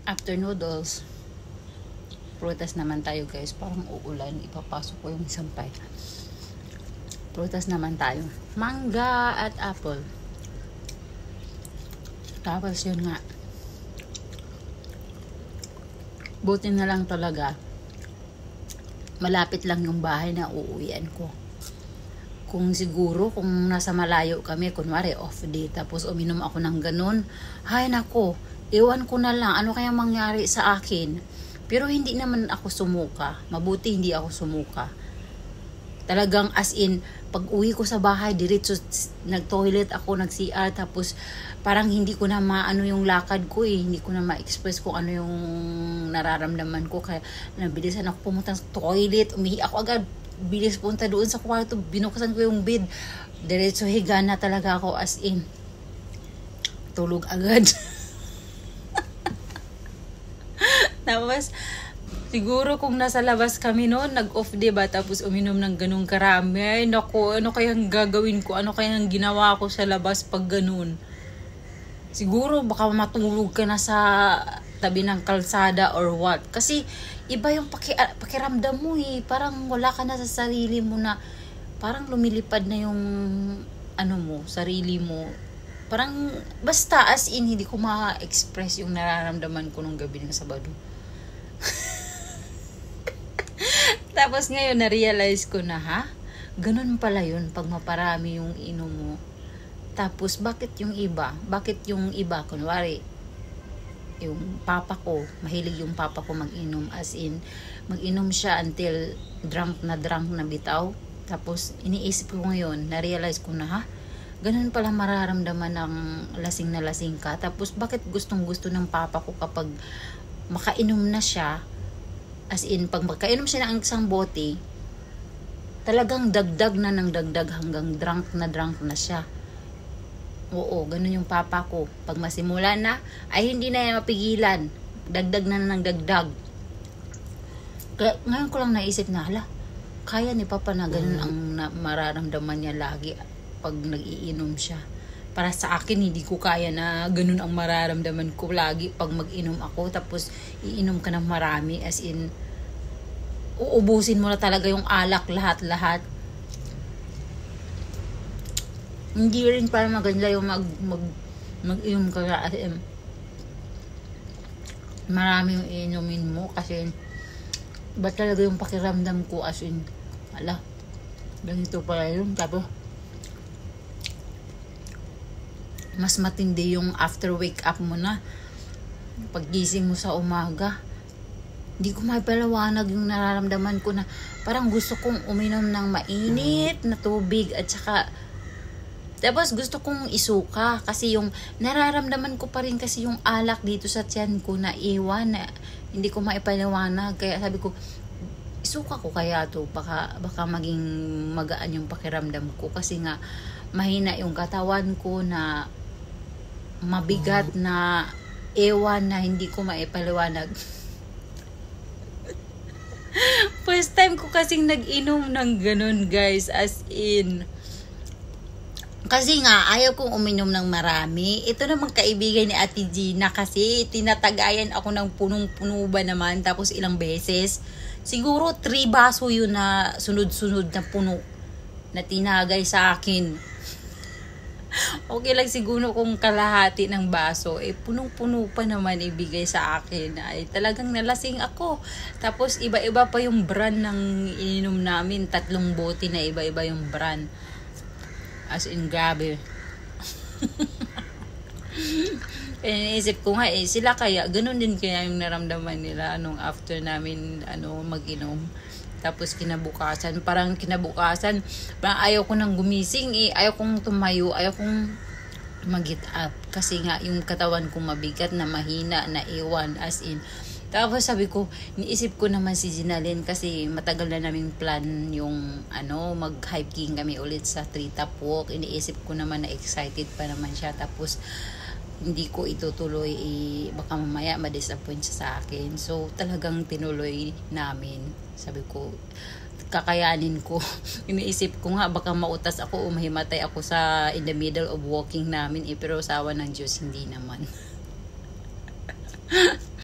After noodles, prutas naman tayo guys. Parang uulan. Ipapasok ko yung sampay. Prutas naman tayo. Mangga at apple. Tapos yun nga. Buti na lang talaga. Malapit lang yung bahay na uuwian ko. Kung siguro, kung nasa malayo kami, kunwari off day, tapos uminom ako ng ganun, hay nako, iwan ko na lang, ano kaya mangyari sa akin? Pero hindi naman ako sumuka. Mabuti hindi ako sumuka. Talagang as in, pag uwi ko sa bahay, diretso nag-toilet ako, nag-CR, tapos parang hindi ko na maano yung lakad ko eh. Hindi ko na ma-express kung ano yung nararamdaman ko. Kaya nabilisan ako pumunta sa toilet, umihi ako agad. Bilis punta doon sa kwarto, binuksan ko yung bed. Diretso higa na talaga ako as in. Tulog agad. Tapos, siguro kung nasa labas kami noon, nag-off day ba, tapos uminom ng ganung karami, ay naku, ano kayang gagawin ko? Ano kayang ginawa ko sa labas pag ganun? Siguro baka matulog ka na sa tabi ng kalsada or what. Kasi iba yung pakiramdam mo eh. Parang wala ka na sa sarili mo na, parang lumilipad na yung ano mo, sarili mo. Parang basta as in hindi ko ma-express yung nararamdaman ko nung gabi ng Sabado. Tapos ngayon na-realize ko na ganun pala yun pag maparami yung inom mo. Tapos bakit yung iba? Bakit yung iba? Kunwari, yung papa ko, mahilig yung papa ko mag-inom. As in, mag-inom siya until drunk na bitaw. Tapos iniisip ko ngayon, na-realize ko na ganun pala mararamdaman ng lasing na lasing ka. Tapos bakit gustong gusto ng papa ko kapag makainom na siya, as in, pag makainom siya ng isang bote, talagang dagdag na ng dagdag hanggang drunk na siya. Oo, ganun yung papa ko. Pag masimula na, ay hindi na yan mapigilan. Dagdag na ng dagdag. Kaya ngayon ko lang naisip na, kaya ni papa na ganun ang mararamdaman niya lagi pag nag-iinom siya. Para sa akin, hindi ko kaya na ganun ang mararamdaman ko lagi pag mag-inom ako. Tapos, iinom ka ng marami. As in, uubusin mo na talaga yung alak lahat-lahat. Hindi rin para maganda yung mag-inom ka na as in, marami yung iinumin mo kasi ba talaga yung pakiramdam ko as in, ganito pala yun. Tapos mas matindi yung after wake up mo na, paggising mo sa umaga. Hindi ko maipaliwanag yung nararamdaman ko na parang gusto kong uminom ng mainit na tubig at saka tapos gusto kong isuka kasi yung nararamdaman ko pa rin kasi yung alak dito sa tiyan ko na iwan na hindi ko maipaliwanag. Kaya sabi ko, isuka ko kaya to, baka maging magaan yung pakiramdam ko kasi nga mahina yung katawan ko na mabigat na ewan na hindi ko maipaliwanag. First time ko kasing nag-inom ng ganun guys, as in. Kasi nga, ayaw kong uminom ng marami. Ito naman kaibigan ni Ate Gina kasi tinatagayan ako ng punong-puno ba naman tapos ilang beses. Siguro 3 baso yun na sunod-sunod na puno na tinagay sa akin. Okay lang siguro kung kalahati ng baso. Punong-puno pa naman ibigay sa akin. Ay, talagang nalasing ako. Tapos iba-iba pa yung brand ng ininom namin. 3 bote na iba-iba yung brand. As in, grabe. Iniisip ko nga sila kaya, ganun din kaya yung naramdaman nila nung after namin mag-inom. Tapos kinabukasan, parang ayaw ko nang gumising ayaw kong tumayo, ayaw kong mag-get up. Kasi nga yung katawan ko mabigat na mahina na iwan, as in. Tapos sabi ko, niisip ko naman si Ginalyn kasi matagal na naming plan yung mag-hiking kami ulit sa Treetop Walk. Iniisip ko naman na excited pa naman siya. Tapos hindi ko itutuloy, baka mamaya ma-disappoint siya sa akin. So talagang tinuloy namin. Sabi ko, kakayanin ko. Iniisip ko nga baka mautas ako o mahimatay ako in the middle of walking namin. Pero sawa ng Diyos, hindi naman.